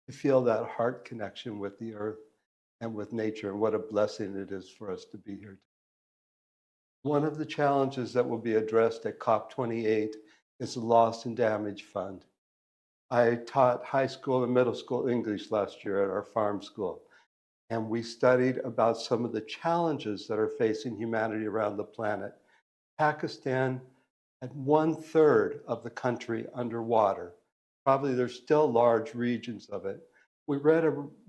to feel that heart connection with the earth and with nature, and what a blessing it is for us to be here. One of the challenges that will be addressed at COP28 is the Loss and Damage Fund. I taught high school and middle school English last year at our farm school, and we studied about some of the challenges that are facing humanity around the planet. Pakistan had 1/3 of the country underwater. Probably there's still large regions of it. We read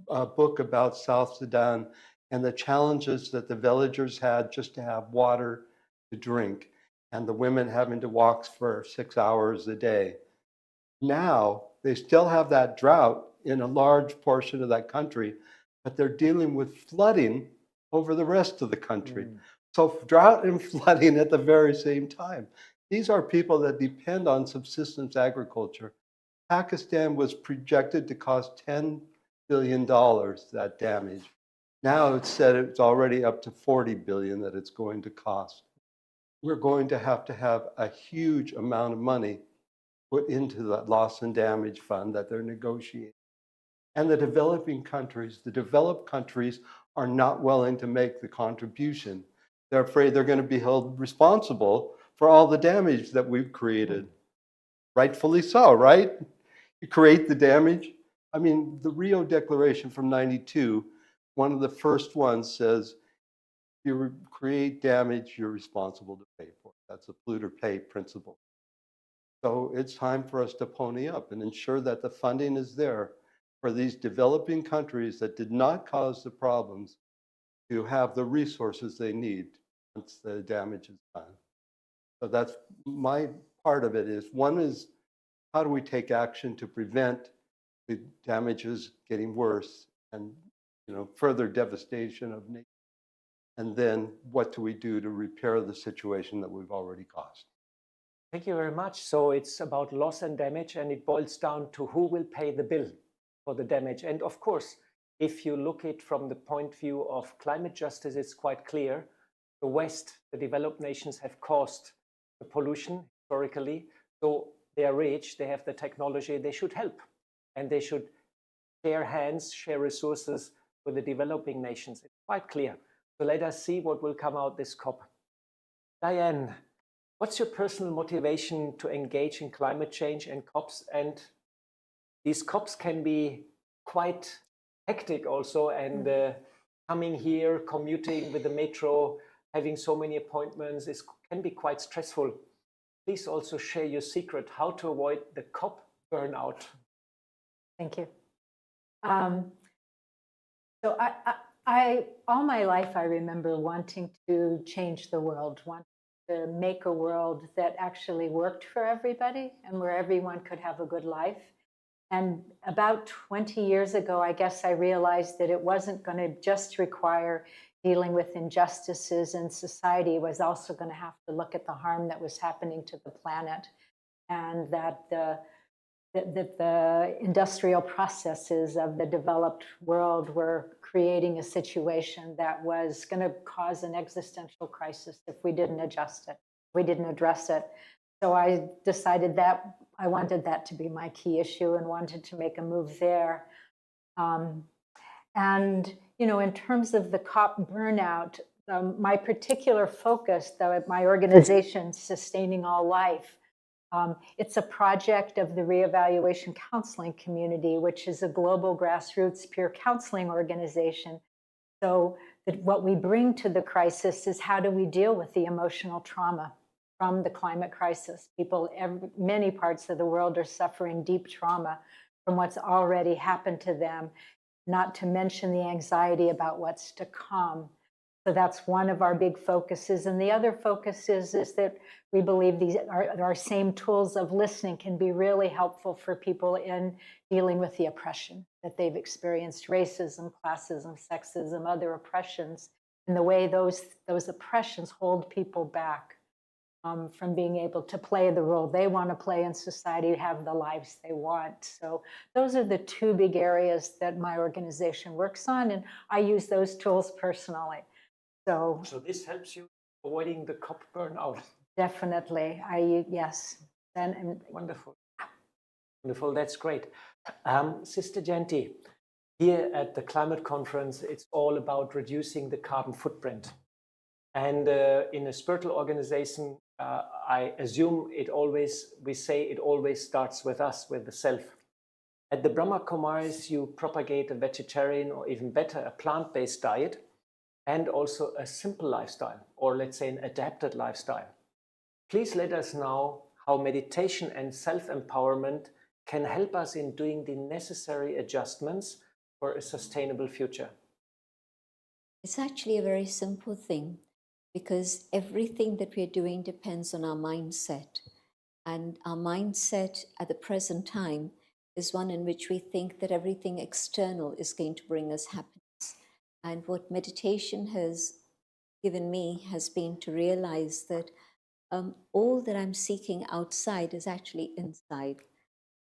a book about South Sudan and the challenges that the villagers had just to have water to drink, and the women having to walk for 6 hours a day. Now, they still have that drought in a large portion of that country, but they're dealing with flooding over the rest of the country. So drought and flooding at the very same time. These are people that depend on subsistence agriculture. Pakistan was projected to cost $10 billion, that damage. Now it's said it's already up to $40 billion that it's going to cost. We're going to have a huge amount of money put into the loss and damage fund that they're negotiating. And the developed countries are not willing to make the contribution. They're afraid they're going to be held responsible for all the damage that we've created. Rightfully so, right? You create the damage. I mean, the Rio Declaration from '92, one of the first ones says, if you create damage, you're responsible to pay for it. That's the polluter pay principle. So it's time for us to pony up and ensure that the funding is there for these developing countries that did not cause the problems to have the resources they need once the damage is done. So that's my part of it. Is one is, how do we take action to prevent the damages getting worse and further devastation of nature? And then what do we do to repair the situation that we've already caused? Thank you very much. So it's about loss and damage, and it boils down to who will pay the bill for the damage. And of course, if you look at it from the point of view of climate justice, it's quite clear. The West, the developed nations, have caused the pollution historically. So they are rich, they have the technology, they should help. And they should share hands, share resources with the developing nations. It's quite clear. So let us see what will come out this COP. Diane, what's your personal motivation to engage in climate change and COPs? And these COPs can be quite hectic also, and coming here, commuting with the metro, having so many appointments, can be quite stressful. Please also share your secret, how to avoid the COP burnout. Thank you. So I all my life, I remember wanting to change the world, wanting to make a world that actually worked for everybody and where everyone could have a good life. And about 20 years ago, I guess I realized that it wasn't going to just require dealing with injustices in society. It was also going to have to look at the harm that was happening to the planet, and that the industrial processes of the developed world were creating a situation that was going to cause an existential crisis if we didn't adjust it, we didn't address it. So I decided that I wanted that to be my key issue and wanted to make a move there. And, in terms of the COP burnout, my particular focus, though, at my organization, Sustaining All Life, it's a project of the Reevaluation Counseling Community, which is a global grassroots peer counseling organization. So what we bring to the crisis is, how do we deal with the emotional trauma from the climate crisis? People, many parts of the world are suffering deep trauma from what's already happened to them, not to mention the anxiety about what's to come. So that's one of our big focuses. And the other focus is that we believe our same tools of listening can be really helpful for people in dealing with the oppression that they've experienced: racism, classism, sexism, other oppressions, and the way those oppressions hold people back from being able to play the role they want to play in society, have the lives they want. So those are the two big areas that my organization works on, and I use those tools personally. So this helps you avoiding the COP burnout. Definitely, yes. And wonderful, wonderful. That's great. Sister Genti, here at the climate conference, it's all about reducing the carbon footprint. And in a spiritual organization, I assume we say it always starts with us, with the self. At the Brahma Kumaris, you propagate a vegetarian or even better, a plant-based diet and also a simple lifestyle, or let's say an adapted lifestyle. Please let us know how meditation and self-empowerment can help us in doing the necessary adjustments for a sustainable future. It's actually a very simple thing, because everything that we're doing depends on our mindset. And our mindset at the present time is one in which we think that everything external is going to bring us happiness. And what meditation has given me has been to realize that all that I'm seeking outside is actually inside.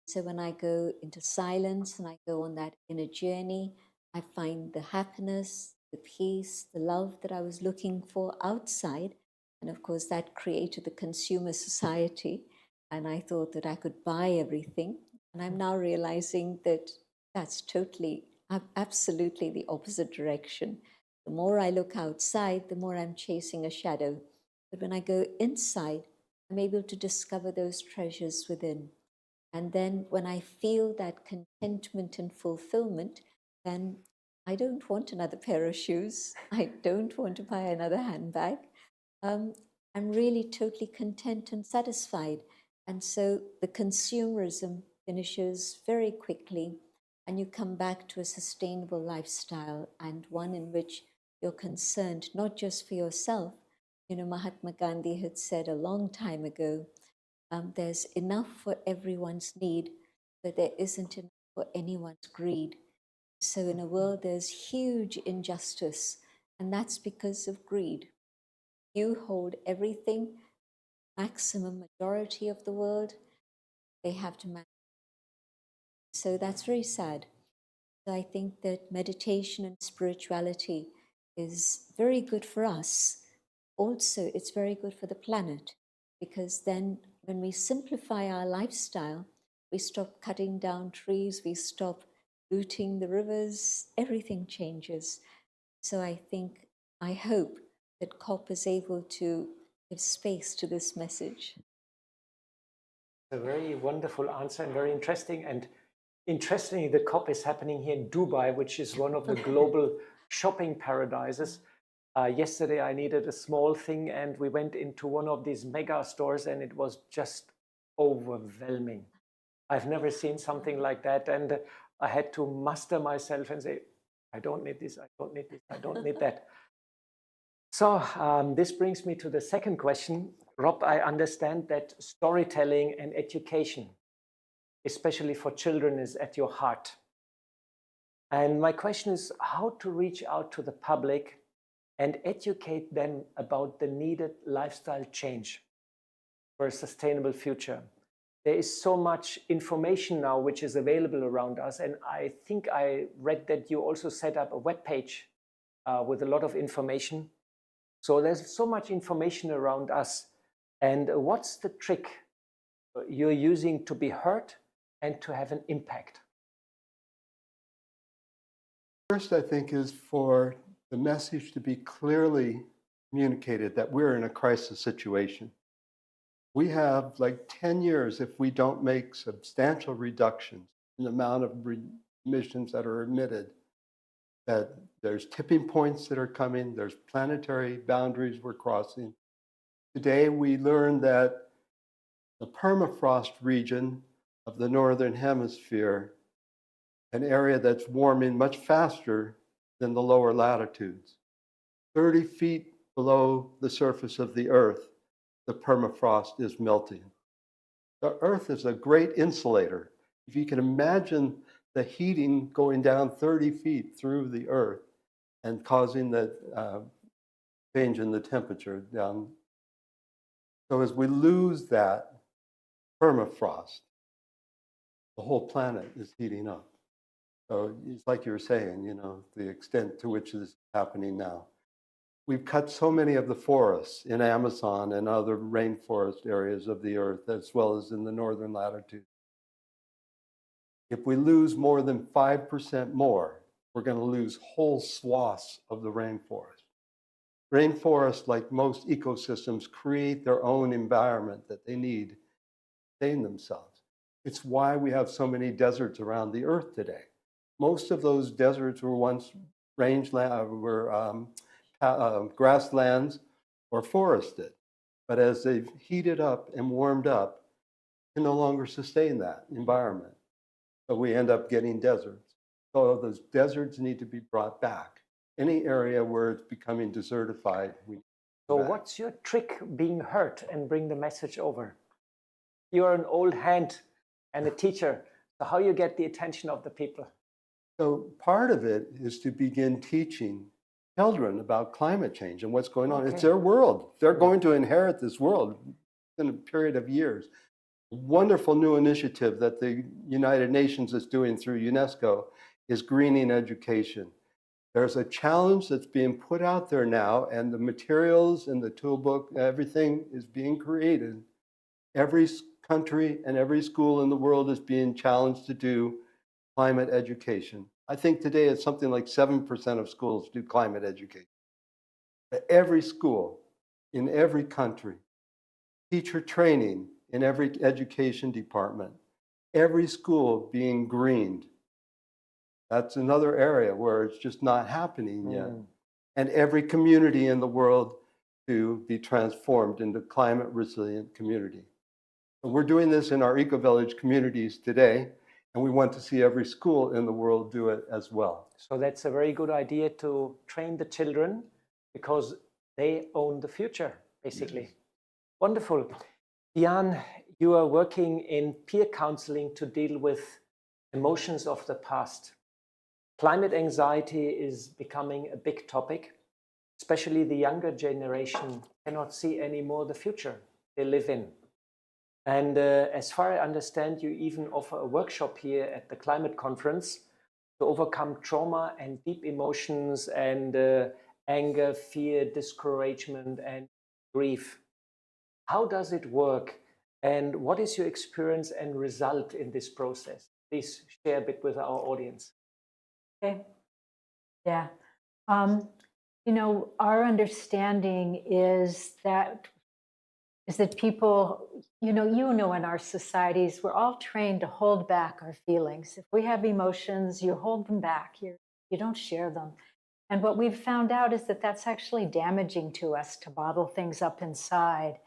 So when I go into silence and I go on that inner journey, I find the happiness, the peace, the love that I was looking for outside. And of course, that created the consumer society. And I thought that I could buy everything. And I'm now realizing that that's totally, absolutely the opposite direction. The more I look outside, the more I'm chasing a shadow. But when I go inside, I'm able to discover those treasures within. And then when I feel that contentment and fulfillment, then I don't want another pair of shoes. I don't want to buy another handbag. I'm really totally content and satisfied. And so the consumerism finishes very quickly, and you come back to a sustainable lifestyle, and one in which you're concerned not just for yourself. You know, Mahatma Gandhi had said a long time ago, there's enough for everyone's need, but there isn't enough for anyone's greed. So in a world, there's huge injustice, and that's because of greed. You hold everything, maximum majority of the world, they have to manage. So that's very sad. So I think that meditation and spirituality is very good for us. Also, it's very good for the planet, because then when we simplify our lifestyle, we stop cutting down trees, we stop looting the rivers, everything changes. So I hope that COP is able to give space to this message. A very wonderful answer and very interesting. And interestingly, the COP is happening here in Dubai, which is one of the global shopping paradises. Yesterday, I needed a small thing, and we went into one of these mega stores, and it was just overwhelming. I've never seen something like that, and I had to muster myself and say, I don't need this, I don't need this, I don't need that. So this brings me to the second question. Rob, I understand that storytelling and education, especially for children, is at your heart. And my question is how to reach out to the public and educate them about the needed lifestyle change for a sustainable future. There is so much information now which is available around us, and I think I read that you also set up a web page with a lot of information. So there's so much information around us. And what's the trick you're using to be heard and to have an impact? First, I think, is for the message to be clearly communicated that we're in a crisis situation. We have like 10 years if we don't make substantial reductions in the amount of emissions that are emitted, that there's tipping points that are coming, there's planetary boundaries we're crossing. Today, we learned that the permafrost region of the Northern Hemisphere, an area that's warming much faster than the lower latitudes. 30 feet below the surface of the Earth, the permafrost is melting. The Earth is a great insulator. If you can imagine the heating going down 30 feet through the Earth and causing the change in the temperature down. So as we lose that permafrost, the whole planet is heating up. So it's like you were saying, you know, the extent to which this is happening now. We've cut so many of the forests in Amazon and other rainforest areas of the Earth, as well as in the northern latitudes. If we lose more than 5% more, we're going to lose whole swaths of the rainforest. Rainforests, like most ecosystems, create their own environment that they need to sustain themselves. It's why we have so many deserts around the earth today. Most of those deserts were once grasslands or forested. But as they've heated up and warmed up, can no longer sustain that environment. So we end up getting deserts. So those deserts need to be brought back. Any area where it's becoming desertified, So what's your trick being heard and bring the message over? You're an old hand and a teacher. So how you get the attention of the people? So part of it is to begin teaching children about climate change and what's going on. It's their world. They're going to inherit this world in a period of years. Wonderful new initiative that the United Nations is doing through UNESCO is greening education. There's a challenge that's being put out there now, and the materials and the toolbook, everything is being created. Every country and every school in the world is being challenged to do climate education. I think today it's something like 7% of schools do climate education. Every school in every country, teacher training in every education department, every school being greened. That's another area where it's just not happening yet. And every community in the world to be transformed into climate resilient community. And we're doing this in our eco-village communities today, and we want to see every school in the world do it as well. So that's a very good idea to train the children because they own the future, basically. Yes. Wonderful. Diane, you are working in peer counseling to deal with emotions of the past. Climate anxiety is becoming a big topic, especially the younger generation cannot see anymore the future they live in. And as far as I understand, you even offer a workshop here at the climate conference to overcome trauma and deep emotions and anger, fear, discouragement, and grief. How does it work? And what is your experience and result in this process? Please share a bit with our audience. Okay. Yeah. You know, our understanding is that people, you know, in our societies, we're all trained to hold back our feelings. If we have emotions, you hold them back. You don't share them. And what we've found out is that that's actually damaging to us to bottle things up inside.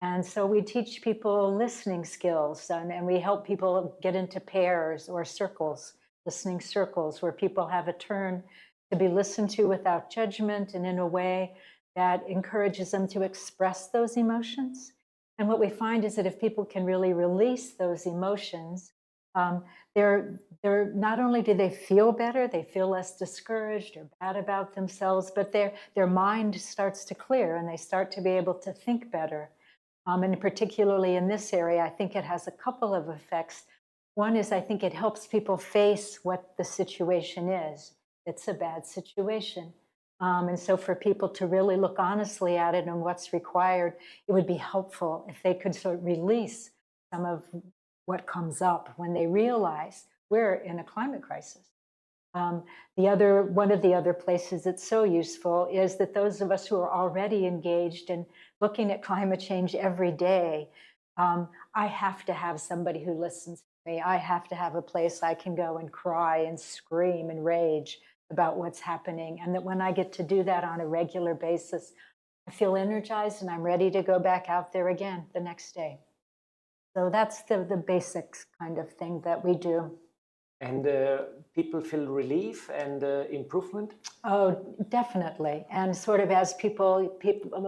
And so we teach people listening skills, and we help people get into pairs or circles, listening circles, where people have a turn to be listened to without judgment and in a way that encourages them to express those emotions. And what we find is that if people can really release those emotions, they're not only do they feel better, they feel less discouraged or bad about themselves, but their mind starts to clear and they start to be able to think better. And particularly in this area, I think it has a couple of effects. One is I think it helps people face what the situation is. It's a bad situation. And so for people to really look honestly at it and what's required, it would be helpful if they could sort of release some of what comes up when they realize we're in a climate crisis. One of the other places it's so useful is that those of us who are already engaged in looking at climate change every day, I have to have somebody who listens to me. I have to have a place I can go and cry and scream and rage about what's happening. And that when I get to do that on a regular basis, I feel energized and I'm ready to go back out there again the next day. So that's the basics kind of thing that we do. And people feel relief and improvement? Oh, definitely. And sort of as people,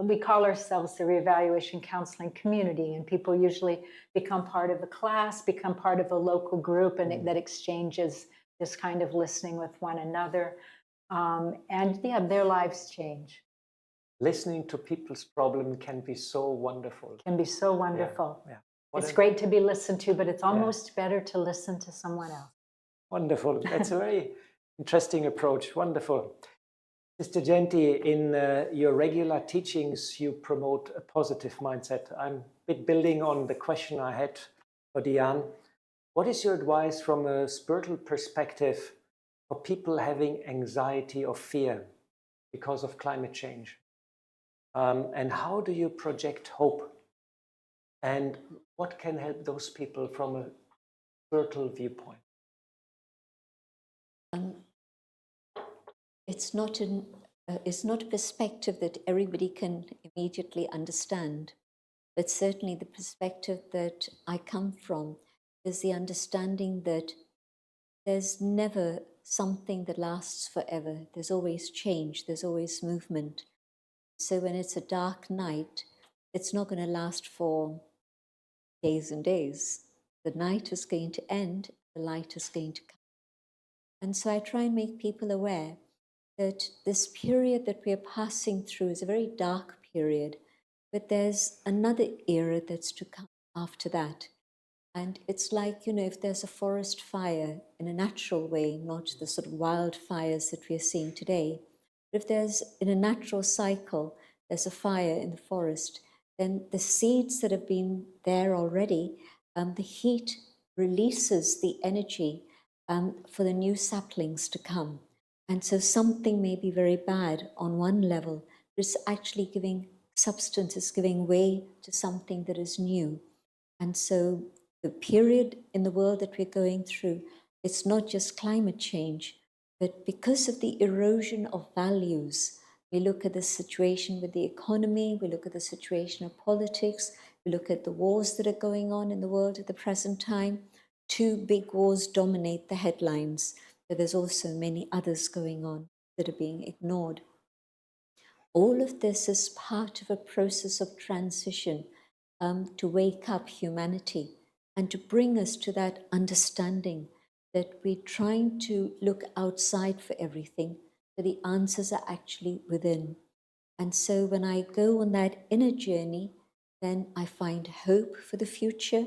we call ourselves the reevaluation counseling community, and people usually become part of a class, become part of a local group, and that exchanges this kind of listening with one another. And yeah, their lives change. Listening to people's problem can be so wonderful. Can be so wonderful. Yeah. It's great to be listened to, but it's almost better to listen to someone else. Wonderful. That's a very interesting approach. Wonderful. Mr. Genti, in your regular teachings, you promote a positive mindset. I'm a bit building on the question I had for Diane. What is your advice from a spiritual perspective for people having anxiety or fear because of climate change? And how do you project hope? And what can help those people from a spiritual viewpoint? It's not a perspective that everybody can immediately understand, but certainly the perspective that I come from is the understanding that there's never something that lasts forever. There's always change, there's always movement. So when it's a dark night, it's not going to last for days and days. The night is going to end, the light is going to come. And so I try and make people aware that this period that we are passing through is a very dark period, but there's another era that's to come after that. And it's like, if there's a forest fire in a natural way, not the sort of wildfires that we are seeing today, but if there's, in a natural cycle, there's a fire in the forest, then the seeds that have been there already, the heat releases the energy for the new saplings to come. And so something may be very bad on one level, but it's actually giving substance, it's giving way to something that is new. And so the period in the world that we're going through, it's not just climate change, but because of the erosion of values, we look at the situation with the economy, we look at the situation of politics, we look at the wars that are going on in the world at the present time. Two big wars dominate the headlines, but there's also many others going on that are being ignored. All of this is part of a process of transition to wake up humanity and to bring us to that understanding that we're trying to look outside for everything, but the answers are actually within. And so when I go on that inner journey, then I find hope for the future,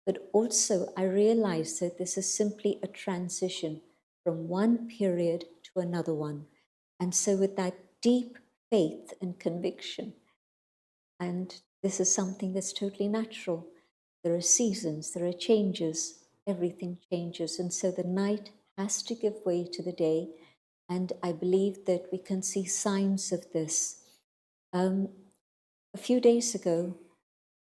but also I realize that this is simply a transition from one period to another one. And so with that deep faith and conviction, and this is something that's totally natural. There are seasons, there are changes, everything changes. And so the night has to give way to the day. And I believe that we can see signs of this. A few days ago,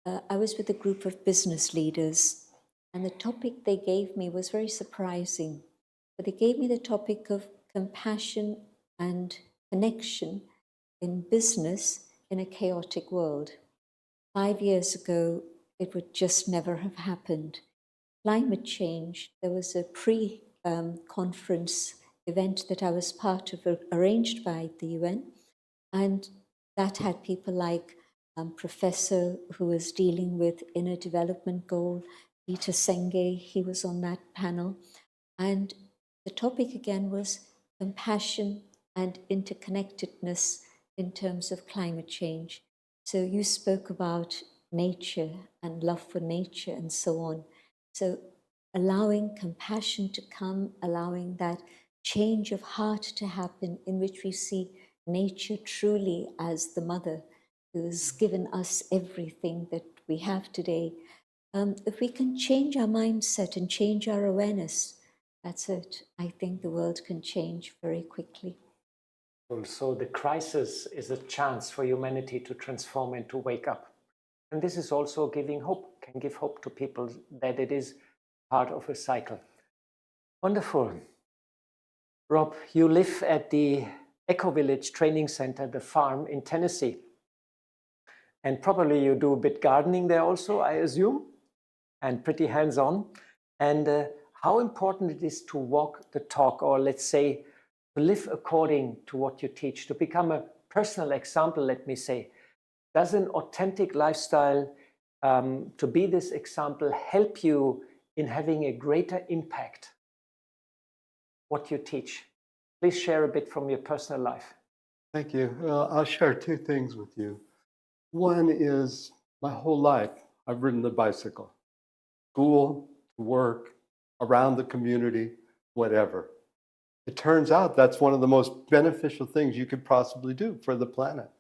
I was with a group of business leaders, and the topic they gave me was very surprising. But they gave me the topic of compassion and connection in business in a chaotic world. 5 years ago, it would just never have happened. Climate change, there was a pre-conference event that I was part of, arranged by the UN, and that had people like Professor who was dealing with inner development goal, Peter Senge, he was on that panel. And the topic again was compassion and interconnectedness in terms of climate change. So you spoke about nature and love for nature and so on. So allowing compassion to come, allowing that change of heart to happen in which we see nature truly as the mother who has given us everything that we have today. If we can change our mindset and change our awareness, that's it. I think the world can change very quickly. So the crisis is a chance for humanity to transform and to wake up. And this is also giving hope, can give hope to people that it is part of a cycle. Wonderful. Rob, you live at the Eco Village Training Center, the farm in Tennessee. And probably you do a bit gardening there also, I assume, and pretty hands-on. And how important it is to walk the talk, or let's say, to live according to what you teach, to become a personal example, let me say. Does an authentic lifestyle, to be this example, help you in having a greater impact, what you teach? Please share a bit from your personal life. Thank you. Well, I'll share two things with you. One is my whole life, I've ridden the bicycle, school, work, around the community, whatever. It turns out that's one of the most beneficial things you could possibly do for the planet.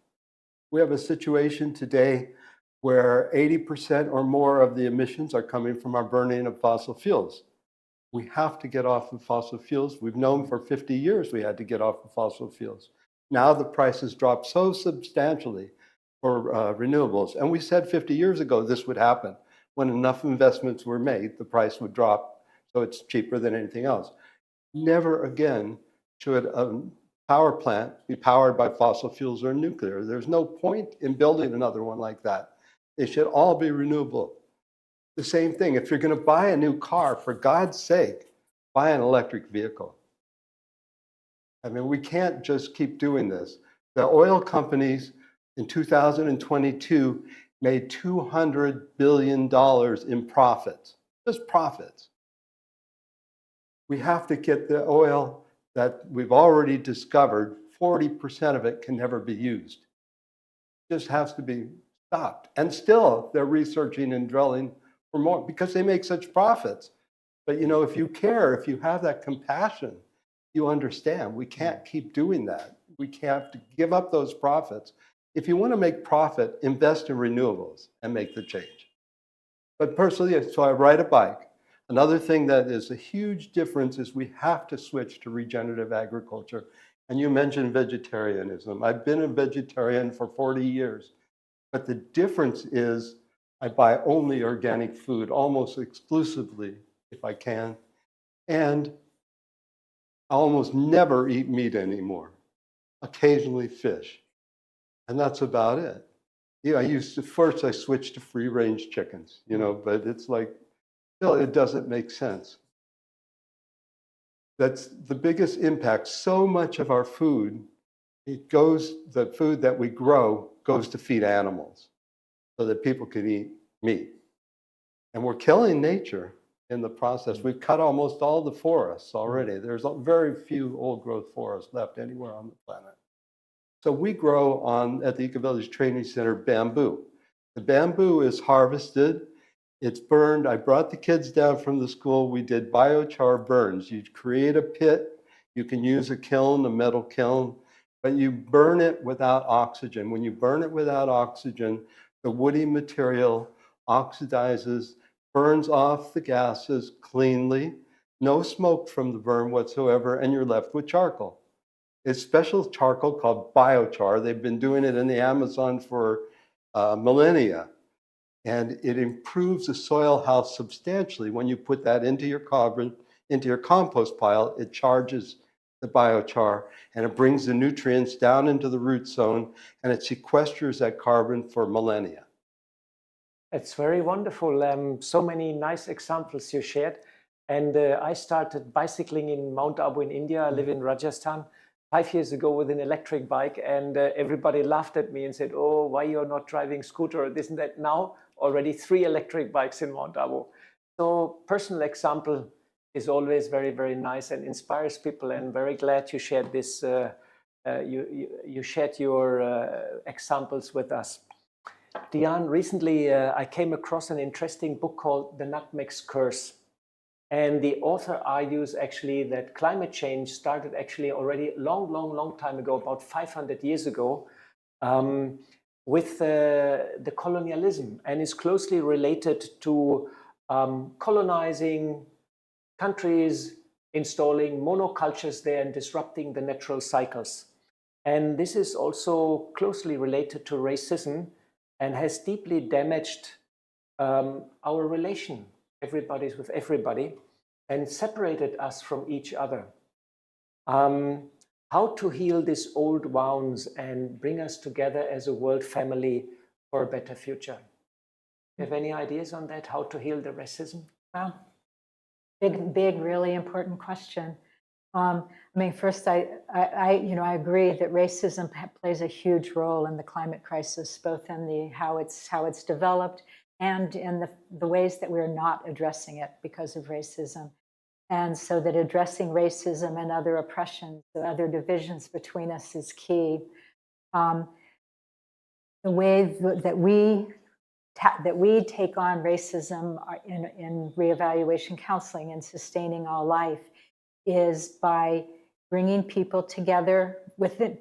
We have a situation today where 80% or more of the emissions are coming from our burning of fossil fuels. We have to get off of fossil fuels. We've known for 50 years we had to get off of fossil fuels. Now the prices dropped so substantially for renewables. And we said 50 years ago this would happen. When enough investments were made, the price would drop, so it's cheaper than anything else. Never again should a power plant be powered by fossil fuels or nuclear. There's no point in building another one like that. They should all be renewable. The same thing, if you're going to buy a new car, for God's sake, buy an electric vehicle. I mean, we can't just keep doing this. The oil companies in 2022 made $200 billion in profits, just profits. We have to get the oil that we've already discovered, 40% of it can never be used. It just has to be stopped. And still, they're researching and drilling for more because they make such profits. But you know, if you care, if you have that compassion, you understand we can't keep doing that. We have to give up those profits. If you want to make profit, invest in renewables and make the change. But personally, so I ride a bike. Another thing that is a huge difference is we have to switch to regenerative agriculture. And you mentioned vegetarianism. I've been a vegetarian for 40 years. But the difference is I buy only organic food, almost exclusively, if I can. And I almost never eat meat anymore. Occasionally fish. And that's about it. Yeah, first I switched to free-range chickens, you know, but it's like, still, it doesn't make sense. That's the biggest impact. So much of our food, the food that we grow goes to feed animals so that people can eat meat. And we're killing nature in the process. We've cut almost all the forests already. There's very few old growth forests left anywhere on the planet. So we grow at the Eco Village Training Center bamboo. The bamboo is harvested, it's burned. I brought the kids down from the school. We did biochar burns. You create a pit, you can use a kiln, a metal kiln, but you burn it without oxygen. When you burn it without oxygen, the woody material oxidizes, burns off the gases cleanly, no smoke from the burn whatsoever, and you're left with charcoal. It's special charcoal called biochar. They've been doing it in the Amazon for millennia. And it improves the soil health substantially. When you put that into your compost pile, it charges the biochar and it brings the nutrients down into the root zone and it sequesters that carbon for millennia. It's very wonderful. So many nice examples you shared. And I started bicycling in Mount Abu in India. I live in Rajasthan 5 years ago with an electric bike, and everybody laughed at me and said, "Oh, why you're not driving scooter? Isn't that now already 3 electric bikes in Mount Abu?" So personal example is always very, very nice and inspires people. And very glad you shared this. You shared your examples with us. Diane, recently I came across an interesting book called The Nutmeg's Curse. And the author argues actually that climate change started actually already long time ago, about 500 years ago, with the colonialism, and is closely related to colonizing countries, installing monocultures there and disrupting the natural cycles. And this is also closely related to racism and has deeply damaged our relation, everybody's with everybody, and separated us from each other. How to heal these old wounds and bring us together as a world family for a better future. You have any ideas on that? How to heal the racism? Wow, big, really important question. I mean, first, I agree that racism plays a huge role in the climate crisis, both in how it's developed and in the ways that we're not addressing it because of racism. And so that addressing racism and other oppressions, the other divisions between us is key. The way that we take on racism in reevaluation counseling and sustaining all life is by bringing people together,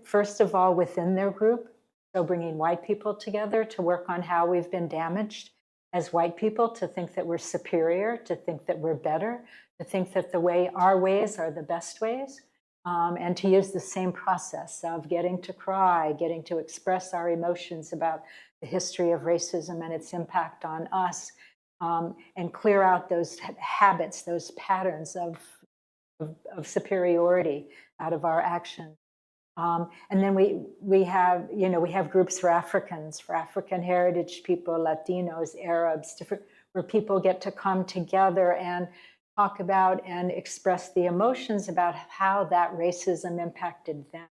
first of all, within their group, So bringing white people together to work on how we've been damaged as white people, to think that we're superior, to think that we're better, to think that our ways are the best ways, and to use the same process of getting to cry, getting to express our emotions about the history of racism and its impact on us, and clear out those habits, those patterns of superiority out of our actions. And then we have groups for Africans, for African heritage people, Latinos, Arabs, different, where people get to come together and talk about and express the emotions about how that racism impacted them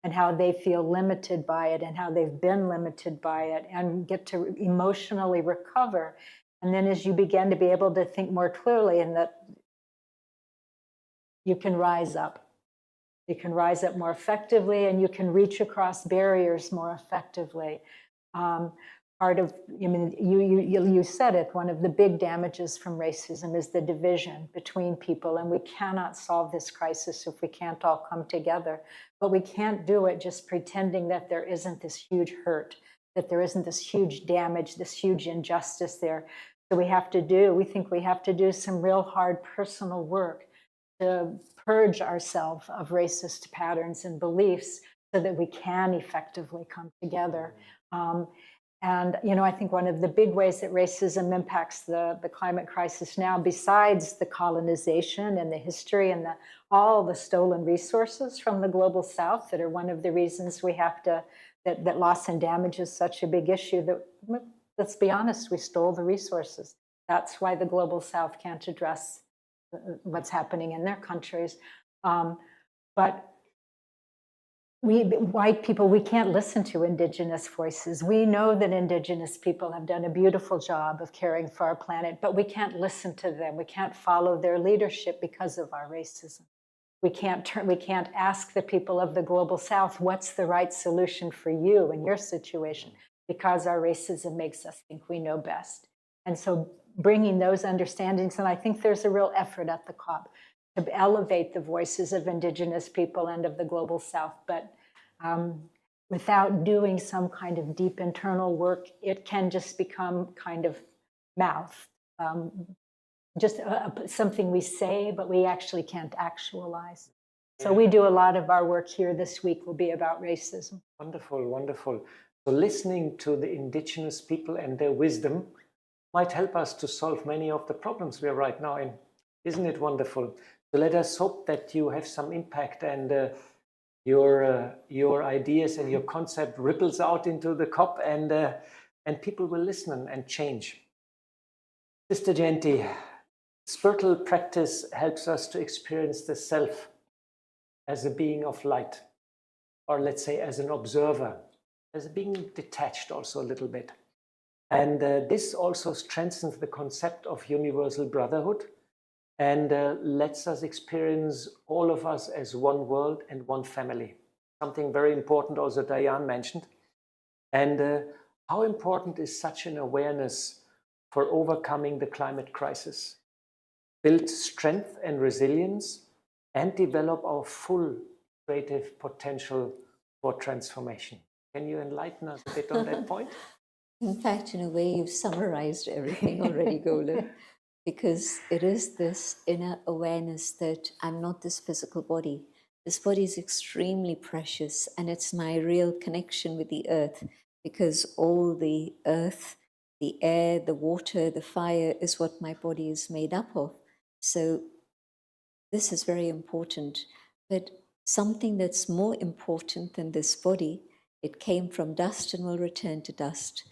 and how they feel limited by it and how they've been limited by it, and get to emotionally recover. And then as you begin to be able to think more clearly, and that you can rise up. You can rise up more effectively, and you can reach across barriers more effectively. Part of, you said it, one of the big damages from racism is the division between people, and we cannot solve this crisis if we can't all come together. But we can't do it just pretending that there isn't this huge hurt, that there isn't this huge damage, this huge injustice there. So we think we have to do some real hard personal work to purge ourselves of racist patterns and beliefs so that we can effectively come together. And I think one of the big ways that racism impacts the climate crisis now, besides the colonization and the history and all the stolen resources from the global South that are one of the reasons we have to, that loss and damage is such a big issue, that, let's be honest, we stole the resources. That's why the global South can't address what's happening in their countries. But white people, we can't listen to Indigenous voices. We know that Indigenous people have done a beautiful job of caring for our planet, but we can't listen to them. We can't follow their leadership because of our racism. We can't ask the people of the global South, what's the right solution for you in your situation? Because our racism makes us think we know best. And so bringing those understandings, and I think there's a real effort at the COP to elevate the voices of Indigenous people and of the global South, but without doing some kind of deep internal work, it can just become kind of mouth, just something we say, but we actually can't actualize. So we do a lot of our work here this week will be about racism. Wonderful, wonderful. So listening to the Indigenous people and their wisdom might help us to solve many of the problems we are right now in. Isn't it wonderful? So let us hope that you have some impact, and your ideas and your concept ripples out into the COP, and people will listen and change. Sister Jayanti, spiritual practice helps us to experience the self as a being of light, or let's say as an observer, as a being detached also a little bit. And this also strengthens the concept of universal brotherhood, and lets us experience all of us as one world and one family. Something very important also Diane mentioned. And how important is such an awareness for overcoming the climate crisis? Build strength and resilience, and develop our full creative potential for transformation. Can you enlighten us a bit on that point? In fact, in a way, you've summarized everything already, Golan, because it is this inner awareness that I'm not this physical body. This body is extremely precious, and it's my real connection with the earth, because all the earth, the air, the water, the fire is what my body is made up of. So this is very important. But something that's more important than this body, it came from dust and will return to dust.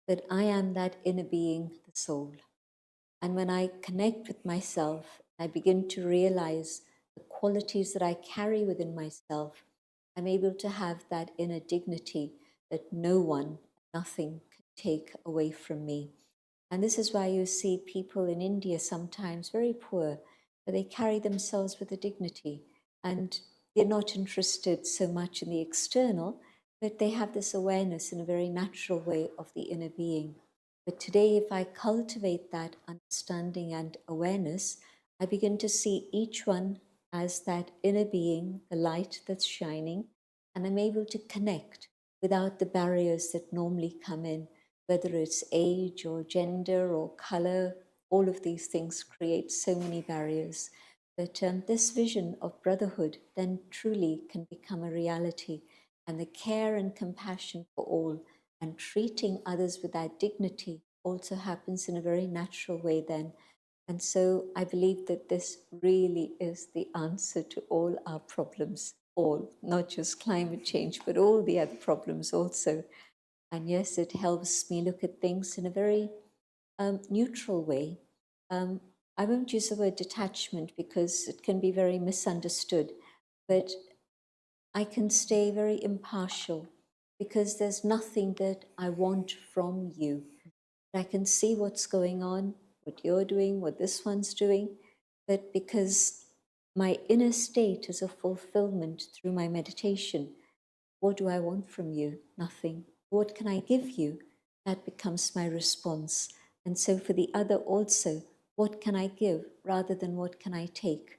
That I am that inner being, the soul. And when I connect with myself, I begin to realize the qualities that I carry within myself. I'm able to have that inner dignity that no one, nothing can take away from me. And this is why you see people in India sometimes very poor, but they carry themselves with a dignity, and they're not interested so much in the external, but they have this awareness in a very natural way of the inner being. But today, if I cultivate that understanding and awareness, I begin to see each one as that inner being, the light that's shining, and I'm able to connect without the barriers that normally come in, whether it's age or gender or color. All of these things create so many barriers. But this vision of brotherhood then truly can become a reality, and the care and compassion for all and treating others with that dignity also happens in a very natural way then. And so I believe that this really is the answer to all our problems, all, not just climate change, but all the other problems also. And yes, it helps me look at things in a very neutral way. I won't use the word detachment because it can be very misunderstood, but I can stay very impartial because there's nothing that I want from you. I can see what's going on, what you're doing, what this one's doing, but because my inner state is a fulfillment through my meditation, what do I want from you? Nothing. What can I give you? That becomes my response. And so for the other also, what can I give rather than what can I take?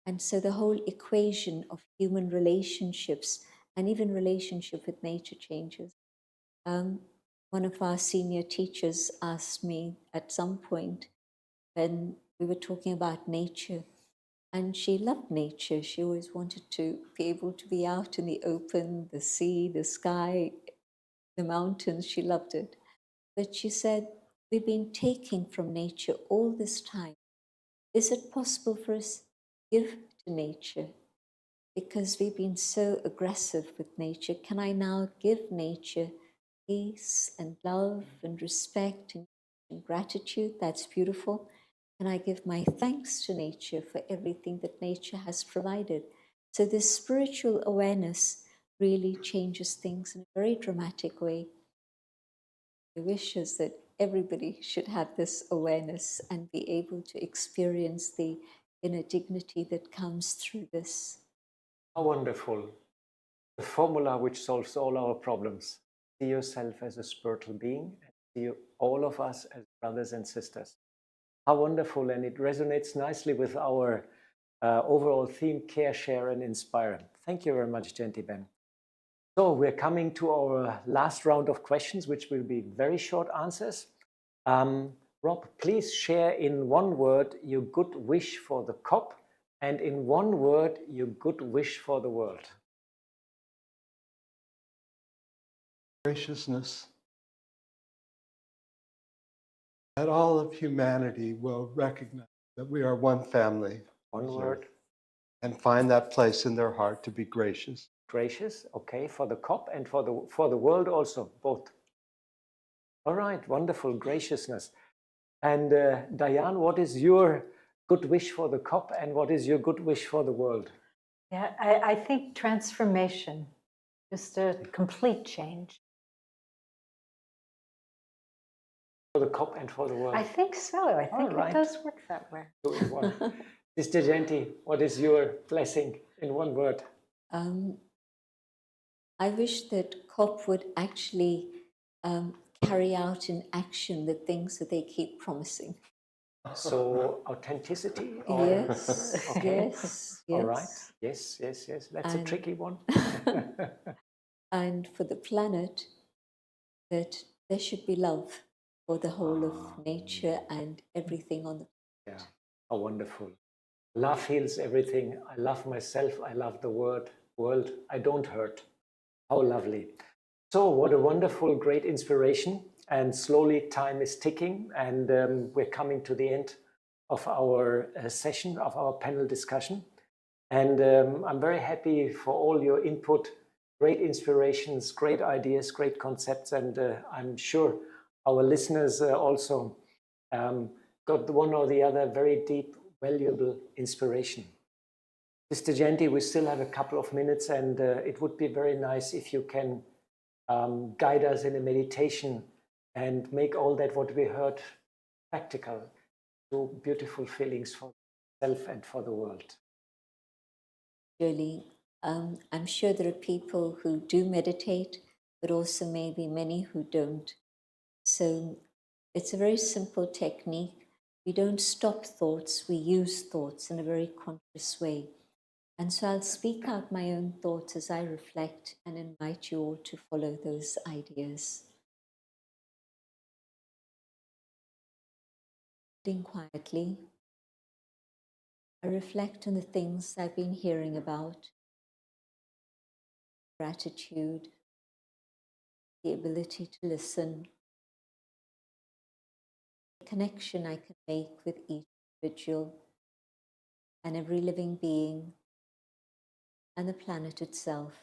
And so the whole equation of human relationships and even relationship with nature changes. One of our senior teachers asked me at some point when we were talking about nature, and she loved nature. She always wanted to be able to be out in the open, the sea, the sky, the mountains. She loved it. But she said, we've been taking from nature all this time. Is it possible for us to give to nature? Because we've been so aggressive with nature. Can I now give nature peace and love and respect and gratitude? That's beautiful. And I give my thanks to nature for everything that nature has provided. So this spiritual awareness really changes things in a very dramatic way. The wish is that everybody should have this awareness and be able to experience the inner dignity that comes through this. How wonderful. The formula which solves all our problems. See yourself as a spiritual being and see all of us as brothers and sisters. How wonderful, and it resonates nicely with our overall theme, care, share, and inspire. Thank you very much, Gentiben. So we're coming to our last round of questions, which will be very short answers. Rob, please share in one word your good wish for the COP, and in one word your good wish for the world. Graciousness. That all of humanity will recognize that we are one family. One word. And find that place in their heart to be gracious. Gracious, okay, for the COP and for the world also, both. All right, wonderful, graciousness. And Diane, what is your good wish for the COP and what is your good wish for the world? Yeah, I think transformation, just a complete change. For the COP and for the world? I think so. I think right. it does work that way. Two in one. Mr. Genti, what is your blessing in one word? I wish that COP would actually carry out in action the things that they keep promising. So authenticity? Or... Yes, okay. yes, All right. yes. Yes. That's a tricky one. And for the planet, that there should be love for the whole of nature and everything on the planet. Yeah, how wonderful. Love heals everything. I love myself. I love the world. I don't hurt. How lovely. So what a wonderful, great inspiration. And slowly time is ticking and we're coming to the end of our session, of our panel discussion. And I'm very happy for all your input, great inspirations, great ideas, great concepts. And I'm sure our listeners also got one or the other very deep, valuable inspiration. Mr. Genti, we still have a couple of minutes and it would be very nice if you can guide us in a meditation and make all that what we heard practical to beautiful feelings for self and for the world. Really, I'm sure there are people who do meditate, but also maybe many who don't. So it's a very simple technique. We don't stop thoughts, we use thoughts in a very conscious way. And so I'll speak out my own thoughts as I reflect and invite you all to follow those ideas. Sitting quietly, I reflect on the things I've been hearing about: gratitude, the ability to listen, the connection I can make with each individual and every living being and the planet itself.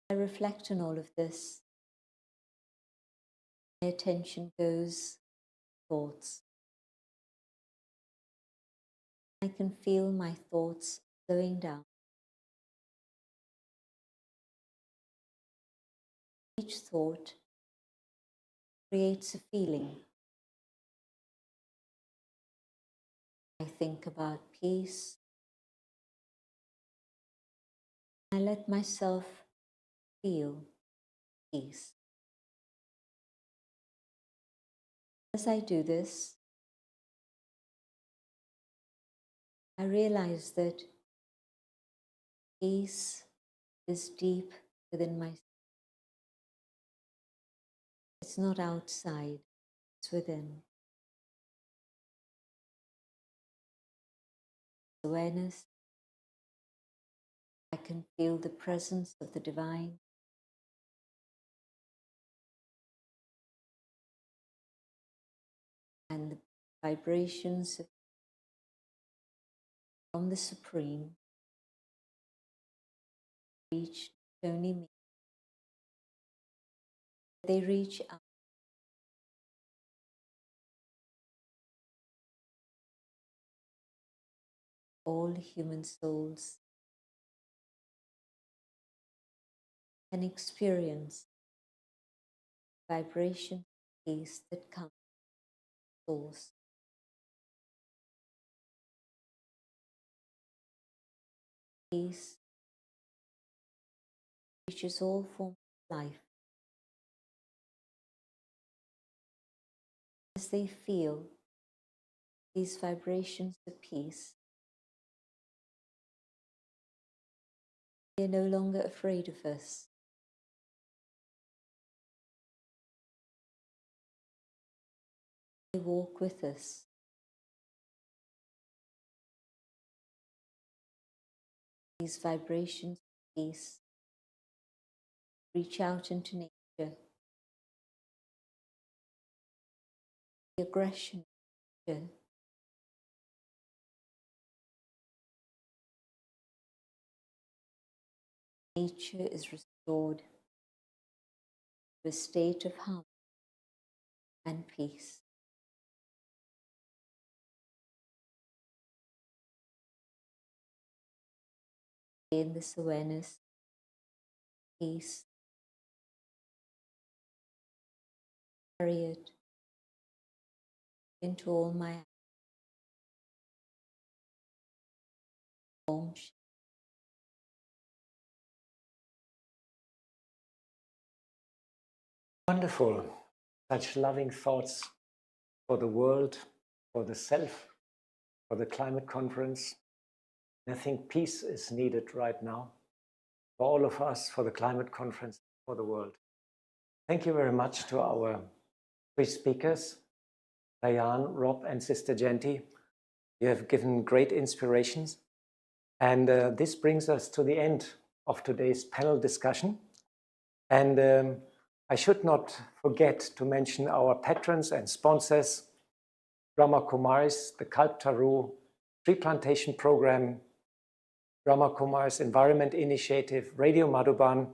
I reflect on all of this. My attention goes to thoughts. I can feel my thoughts slowing down. Each thought creates a feeling. I think about peace. I let myself feel peace. As I do this, I realize that peace is deep within myself. It's not outside, it's within. Awareness, I can feel the presence of the divine. And the vibrations from the Supreme reach only me. They reach out. All human souls can experience vibration peace that comes from source. Peace reaches all forms of life. As they feel these vibrations of peace, they are no longer afraid of us. They walk with us. These vibrations of peace reach out into nature. The aggression of nature nature is restored to a state of harmony and peace. In this awareness, peace, carry it into all my actions. Wonderful. Such loving thoughts for the world, for the self, for the climate conference. And I think peace is needed right now for all of us, for the climate conference, for the world. Thank you very much to our three speakers, Diane, Rob, and Sister Genty. You have given great inspirations. And this brings us to the end of today's panel discussion. And I should not forget to mention our patrons and sponsors: Brahma Kumaris, the Kalpataru Tree Plantation Program, Brahma Kumaris Environment Initiative, Radio Madhuban,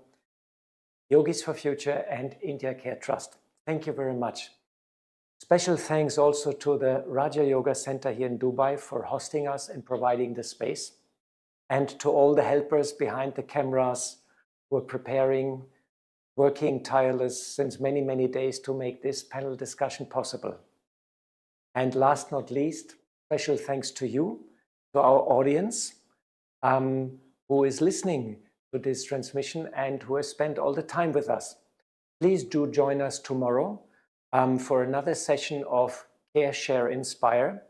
Yogis for Future, and India Care Trust. Thank you very much. Special thanks also to the Raja Yoga Center here in Dubai for hosting us and providing the space, and to all the helpers behind the cameras who are preparing, working tireless since many, many days to make this panel discussion possible. And last not least, special thanks to you, to our audience, who is listening to this transmission and who has spent all the time with us. Please do join us tomorrow for another session of Care, Share, Inspire.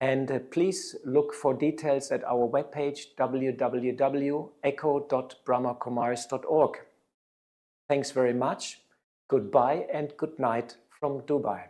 And please look for details at our webpage, www.echo.brahmakumaris.org. Thanks very much. Goodbye and good night from Dubai.